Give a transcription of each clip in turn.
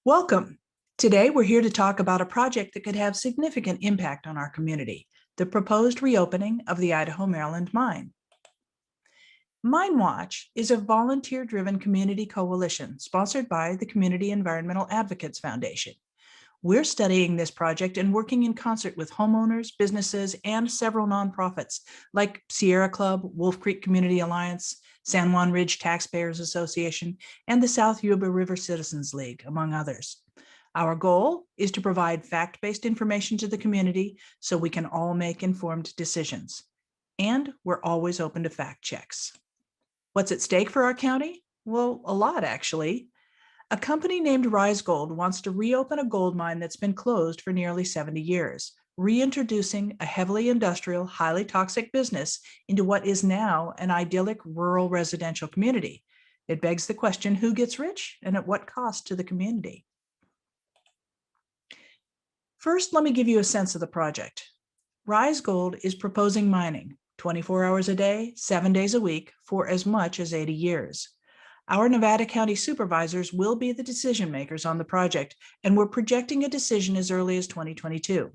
Welcome. Today, we're here to talk about a project that could have significant impact on our community, the proposed reopening of the Idaho Maryland mine. MineWatch is a volunteer-driven community coalition sponsored by the Community Environmental Advocates Foundation. We're studying this project and working in concert with homeowners, businesses, and several nonprofits like Sierra Club, Wolf Creek Community Alliance, San Juan Ridge Taxpayers Association, and the South Yuba River Citizens League, among others. Our goal is to provide fact-based information to the community so we can all make informed decisions. And we're always open to fact checks. What's at stake for our county? Well, a lot, actually. A company named Rise Gold wants to reopen a gold mine that's been closed for nearly 70 years, reintroducing a heavily industrial, highly toxic business into what is now an idyllic rural residential community. It begs the question, who gets rich and at what cost to the community? First, let me give you a sense of the project. Rise Gold is proposing mining 24 hours a day, 7 days a week for as much as 80 years. Our Nevada County supervisors will be the decision makers on the project, and we're projecting a decision as early as 2022.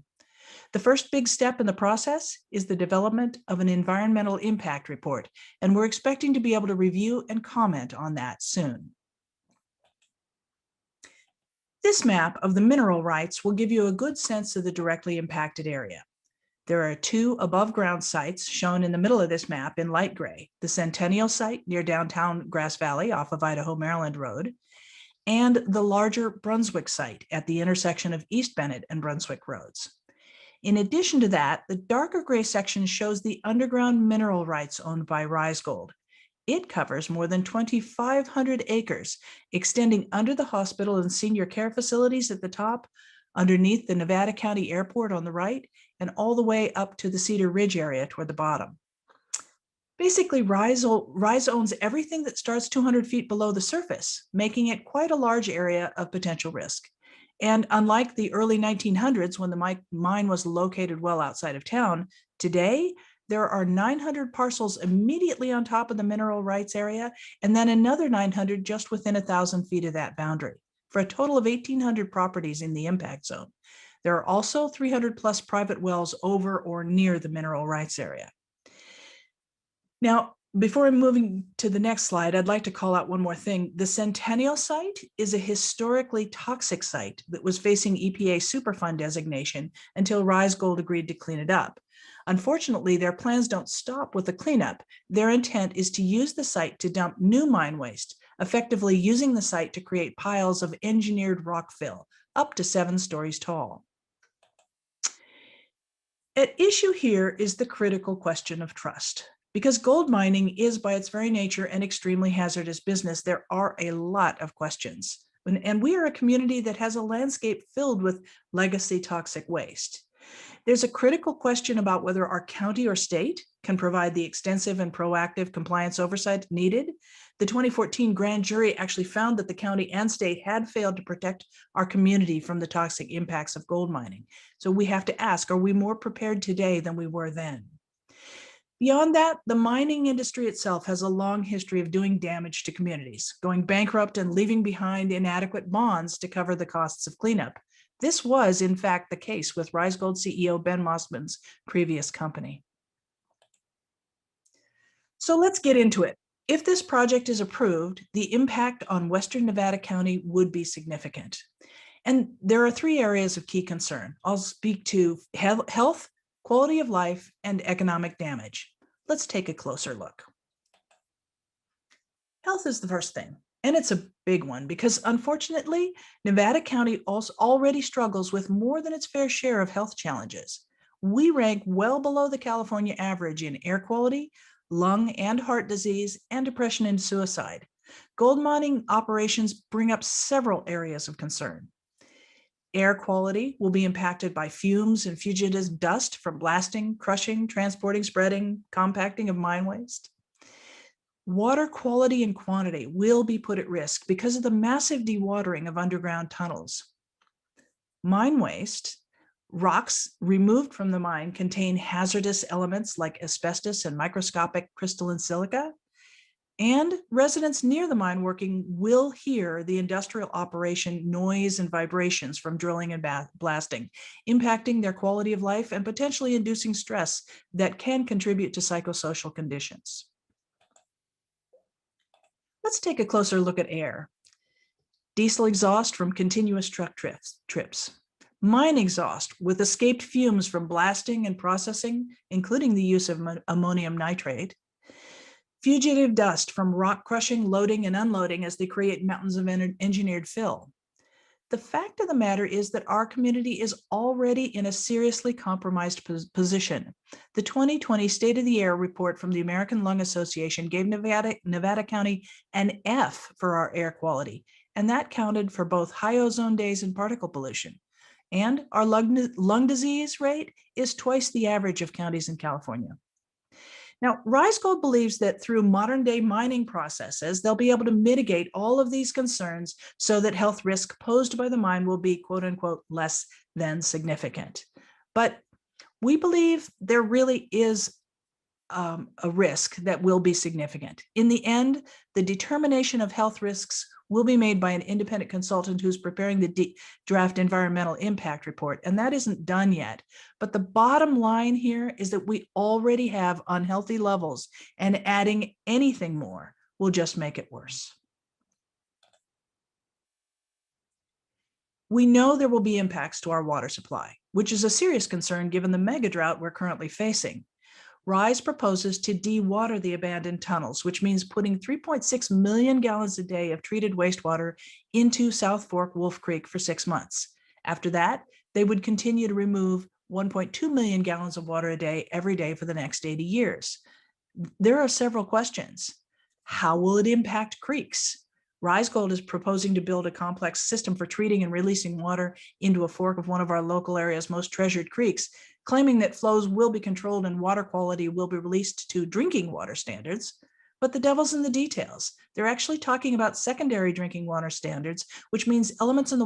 The first big step in the process is the development of an environmental impact report, and we're expecting to be able to review and comment on that soon. This map of the mineral rights will give you a good sense of the directly impacted area. There are two above-ground sites shown in the middle of this map in light gray, the Centennial site near downtown Grass Valley off of Idaho-Maryland Road, and the larger Brunswick site at the intersection of East Bennett and Brunswick Roads. In addition to that, the darker gray section shows the underground mineral rights owned by Rise Gold. It covers more than 2,500 acres, extending under the hospital and senior care facilities at the top, underneath the Nevada County Airport on the right, and all the way up to the Cedar Ridge area toward the bottom. Basically, Rise owns everything that starts 200 feet below the surface, making it quite a large area of potential risk. And unlike the early 1900s, when the mine was located well outside of town, today there are 900 parcels immediately on top of the mineral rights area, and then another 900 just within 1,000 feet of that boundary, for a total of 1,800 properties in the impact zone. There are also 300 plus private wells over or near the mineral rights area. Now, before I'm moving to the next slide, I'd like to call out one more thing. The Centennial site is a historically toxic site that was facing EPA Superfund designation until Rise Gold agreed to clean it up. Unfortunately, their plans don't stop with the cleanup. Their intent is to use the site to dump new mine waste, effectively using the site to create piles of engineered rock fill, up to 7 stories tall. At issue here is the critical question of trust. Because gold mining is by its very nature an extremely hazardous business, there are a lot of questions. And we are a community that has a landscape filled with legacy toxic waste. There's a critical question about whether our county or state can provide the extensive and proactive compliance oversight needed. The 2014 grand jury actually found that the county and state had failed to protect our community from the toxic impacts of gold mining. So we have to ask, are we more prepared today than we were then? Beyond that, the mining industry itself has a long history of doing damage to communities, going bankrupt and leaving behind inadequate bonds to cover the costs of cleanup. This was, in fact, the case with Rise Gold CEO Ben Mossman's previous company. So let's get into it. If this project is approved, the impact on Western Nevada County would be significant. And there are 3 areas of key concern. I'll speak to health, quality of life, and economic damage. Let's take a closer look. Health is the first thing, and it's a big one because unfortunately, Nevada County also already struggles with more than its fair share of health challenges. We rank well below the California average in air quality, lung and heart disease, and depression and suicide. Gold mining operations bring up several areas of concern. Air quality will be impacted by fumes and fugitive dust from blasting, crushing, transporting, spreading, compacting of mine waste. Water quality and quantity will be put at risk because of the massive dewatering of underground tunnels. Mine waste, rocks removed from the mine contain hazardous elements like asbestos and microscopic crystalline silica. And residents near the mine working will hear the industrial operation noise and vibrations from drilling and blasting, impacting their quality of life and potentially inducing stress that can contribute to psychosocial conditions. Let's take a closer look at air. Diesel exhaust from continuous truck trips. Mine exhaust with escaped fumes from blasting and processing, including the use of ammonium nitrate. Fugitive dust from rock crushing, loading, and unloading as they create mountains of engineered fill. The fact of the matter is that our community is already in a seriously compromised position. The 2020 State of the Air report from the American Lung Association gave Nevada County an F for our air quality, and that counted for both high ozone days and particle pollution. And our lung disease rate is twice the average of counties in California. Now, Rise Gold believes that through modern day mining processes, they'll be able to mitigate all of these concerns so that health risk posed by the mine will be, quote unquote, less than significant. But we believe there really is a risk that will be significant. In the end, the determination of health risks will be made by an independent consultant who's preparing the draft environmental impact report, and that isn't done yet. But the bottom line here is that we already have unhealthy levels, and adding anything more will just make it worse. We know there will be impacts to our water supply, which is a serious concern given the mega drought we're currently facing. Rise proposes to dewater the abandoned tunnels, which means putting 3.6 million gallons a day of treated wastewater into South Fork Wolf Creek for 6 months. After that, they would continue to remove 1.2 million gallons of water a day every day for the next 80 years. There are several questions. How will it impact creeks? Rise Gold is proposing to build a complex system for treating and releasing water into a fork of one of our local area's most treasured creeks, claiming that flows will be controlled and water quality will be released to drinking water standards. But the devil's in the details. They're actually talking about secondary drinking water standards, which means elements in the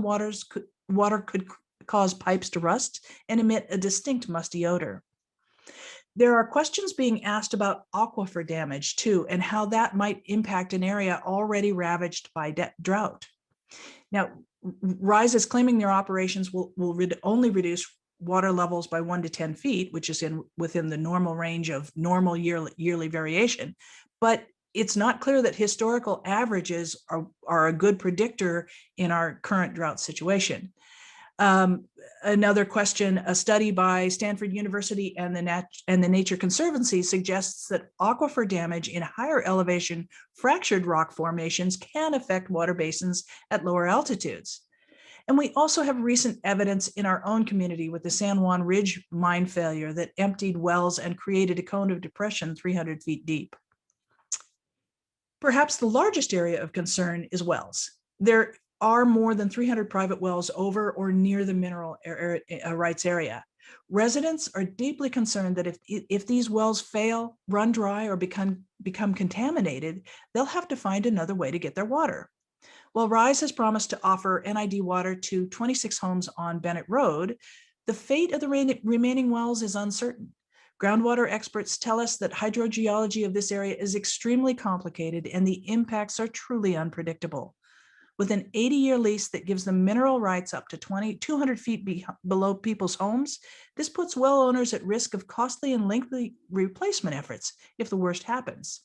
water could cause pipes to rust and emit a distinct musty odor. There are questions being asked about aquifer damage too, and how that might impact an area already ravaged by drought. Now, Rise is claiming their operations will only reduce water levels by 1 to 10 feet, which is within the normal range of normal yearly variation. But it's not clear that historical averages are a good predictor in our current drought situation. Another question, a study by Stanford University and the Nature Conservancy suggests that aquifer damage in higher elevation fractured rock formations can affect water basins at lower altitudes. And we also have recent evidence in our own community with the San Juan Ridge mine failure that emptied wells and created a cone of depression 300 feet deep. Perhaps the largest area of concern is wells. There are more than 300 private wells over or near the mineral rights area. Residents are deeply concerned that if these wells fail, run dry, or become contaminated, they'll have to find another way to get their water. While Rise has promised to offer NID water to 26 homes on Bennett Road, the fate of the remaining wells is uncertain. Groundwater experts tell us that hydrogeology of this area is extremely complicated and the impacts are truly unpredictable. With an 80-year lease that gives them mineral rights up to 200 feet below people's homes, this puts well owners at risk of costly and lengthy replacement efforts if the worst happens.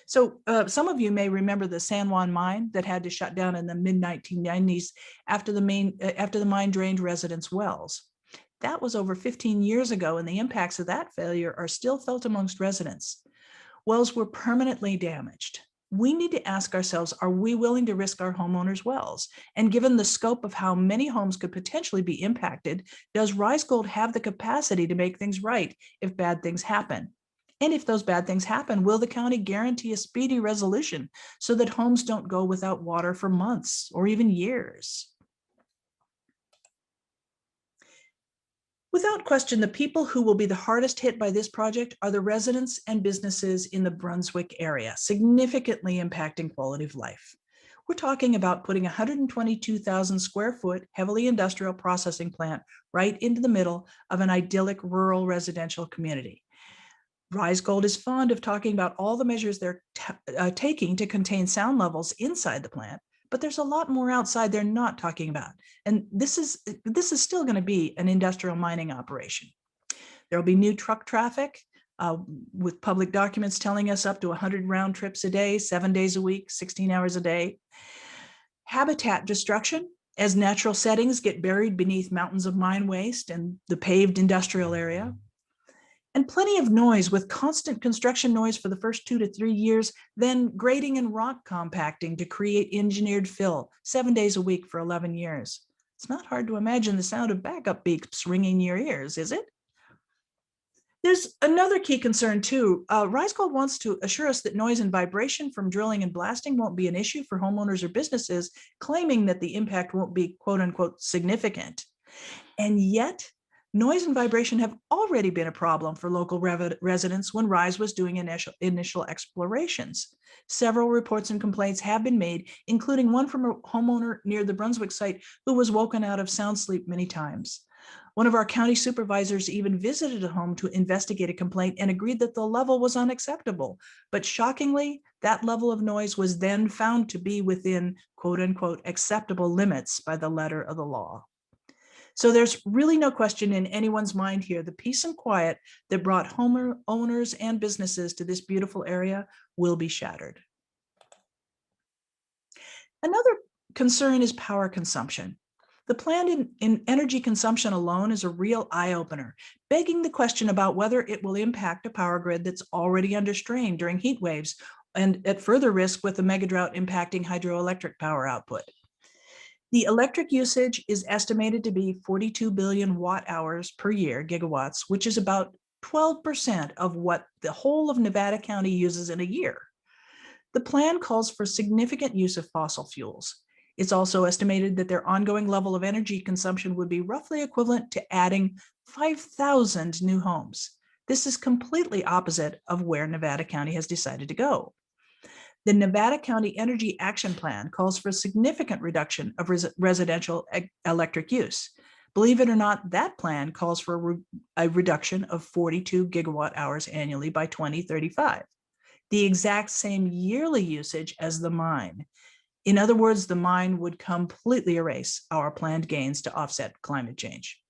So some of you may remember the San Juan mine that had to shut down in the mid-1990s after the mine drained residents' wells. That was over 15 years ago, and the impacts of that failure are still felt amongst residents. Wells were permanently damaged. We need to ask ourselves, are we willing to risk our homeowners' wells? And given the scope of how many homes could potentially be impacted, does Rise Gold have the capacity to make things right if bad things happen? And if those bad things happen, will the county guarantee a speedy resolution so that homes don't go without water for months or even years? Without question, the people who will be the hardest hit by this project are the residents and businesses in the Brunswick area, significantly impacting quality of life. We're talking about putting a 122,000 square foot heavily industrial processing plant right into the middle of an idyllic rural residential community. Rise Gold is fond of talking about all the measures they're taking to contain sound levels inside the plant, but there's a lot more outside they're not talking about. And this is still going to be an industrial mining operation. There will be new truck traffic, with public documents telling us up to 100 round trips a day, 7 days a week, 16 hours a day. Habitat destruction, as natural settings get buried beneath mountains of mine waste and the paved industrial area. And plenty of noise, with constant construction noise for the first 2 to 3 years, then grading and rock compacting to create engineered fill 7 days a week for 11 years. It's not hard to imagine the sound of backup beeps ringing in your ears, is it? There's another key concern too. Rise Gold wants to assure us that noise and vibration from drilling and blasting won't be an issue for homeowners or businesses, claiming that the impact won't be quote unquote significant. And yet, noise and vibration have already been a problem for local residents when Rise was doing initial explorations. Several reports and complaints have been made, including one from a homeowner near the Brunswick site who was woken out of sound sleep many times. One of our county supervisors even visited a home to investigate a complaint and agreed that the level was unacceptable. But shockingly, that level of noise was then found to be within quote unquote acceptable limits by the letter of the law. So there's really no question in anyone's mind here. The peace and quiet that brought homeowners and businesses to this beautiful area will be shattered. Another concern is power consumption. The plan in energy consumption alone is a real eye-opener, begging the question about whether it will impact a power grid that's already under strain during heat waves and at further risk with the megadrought impacting hydroelectric power output. The electric usage is estimated to be 42 billion watt hours per year, gigawatts, which is about 12% of what the whole of Nevada County uses in a year. The plan calls for significant use of fossil fuels. It's also estimated that their ongoing level of energy consumption would be roughly equivalent to adding 5,000 new homes. This is completely opposite of where Nevada County has decided to go. The Nevada County Energy Action Plan calls for a significant reduction of residential electric use. Believe it or not, that plan calls for a reduction of 42 gigawatt hours annually by 2035, the exact same yearly usage as the mine. In other words, the mine would completely erase our planned gains to offset climate change.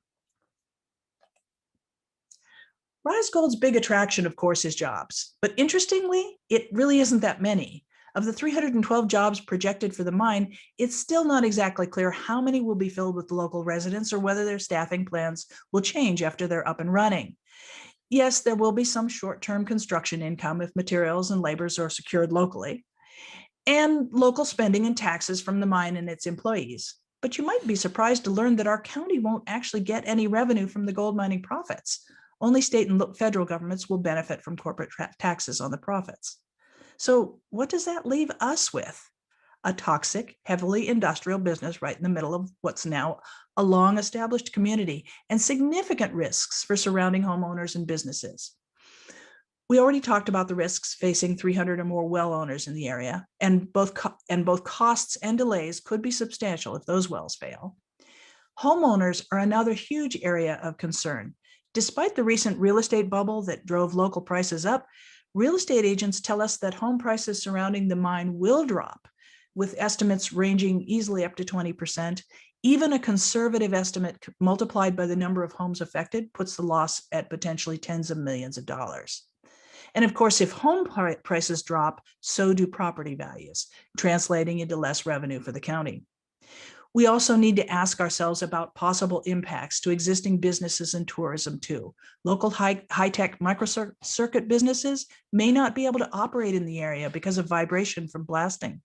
Rise Gold's big attraction, of course, is jobs. But interestingly, it really isn't that many. Of the 312 jobs projected for the mine, it's still not exactly clear how many will be filled with local residents or whether their staffing plans will change after they're up and running. Yes, there will be some short-term construction income if materials and labors are secured locally, and local spending and taxes from the mine and its employees. But you might be surprised to learn that our county won't actually get any revenue from the gold mining profits. Only state and federal governments will benefit from corporate taxes on the profits. So what does that leave us with? A toxic, heavily industrial business right in the middle of what's now a long-established community and significant risks for surrounding homeowners and businesses. We already talked about the risks facing 300 or more well owners in the area, and both costs and delays could be substantial if those wells fail. Homeowners are another huge area of concern. Despite the recent real estate bubble that drove local prices up, real estate agents tell us that home prices surrounding the mine will drop, with estimates ranging easily up to 20%. Even a conservative estimate multiplied by the number of homes affected puts the loss at potentially tens of millions of dollars. And of course, if home prices drop, so do property values, translating into less revenue for the county. We also need to ask ourselves about possible impacts to existing businesses and tourism too. Local high-tech microcircuit businesses may not be able to operate in the area because of vibration from blasting,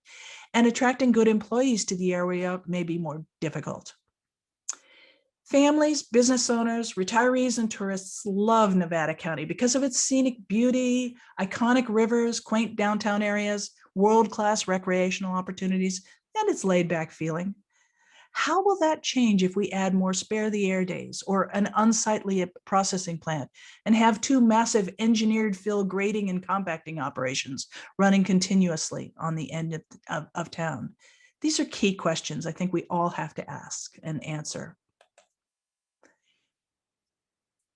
and attracting good employees to the area may be more difficult. Families, business owners, retirees, and tourists love Nevada County because of its scenic beauty, iconic rivers, quaint downtown areas, world-class recreational opportunities, and its laid-back feeling. How will that change if we add more spare the air days or an unsightly processing plant and have 2 massive engineered fill grading and compacting operations running continuously on the end of town? These are key questions I think we all have to ask and answer.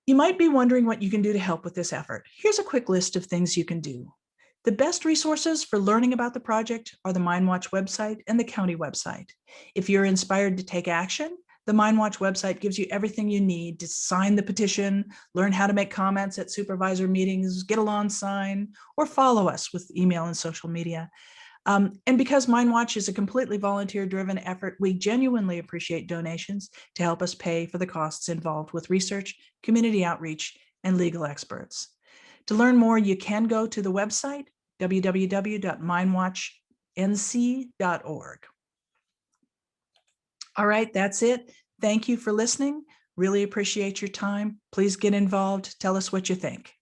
You might be wondering what you can do to help with this effort. Here's a quick list of things you can do. The best resources for learning about the project are the MineWatch website and the county website. If you're inspired to take action, the MineWatch website gives you everything you need to sign the petition, learn how to make comments at supervisor meetings, get a lawn sign, or follow us with email and social media. And because MineWatch is a completely volunteer-driven effort, we genuinely appreciate donations to help us pay for the costs involved with research, community outreach, and legal experts. To learn more, you can go to the website, www.minewatchnc.org. All right, that's it. Thank you for listening. Really appreciate your time. Please get involved. Tell us what you think.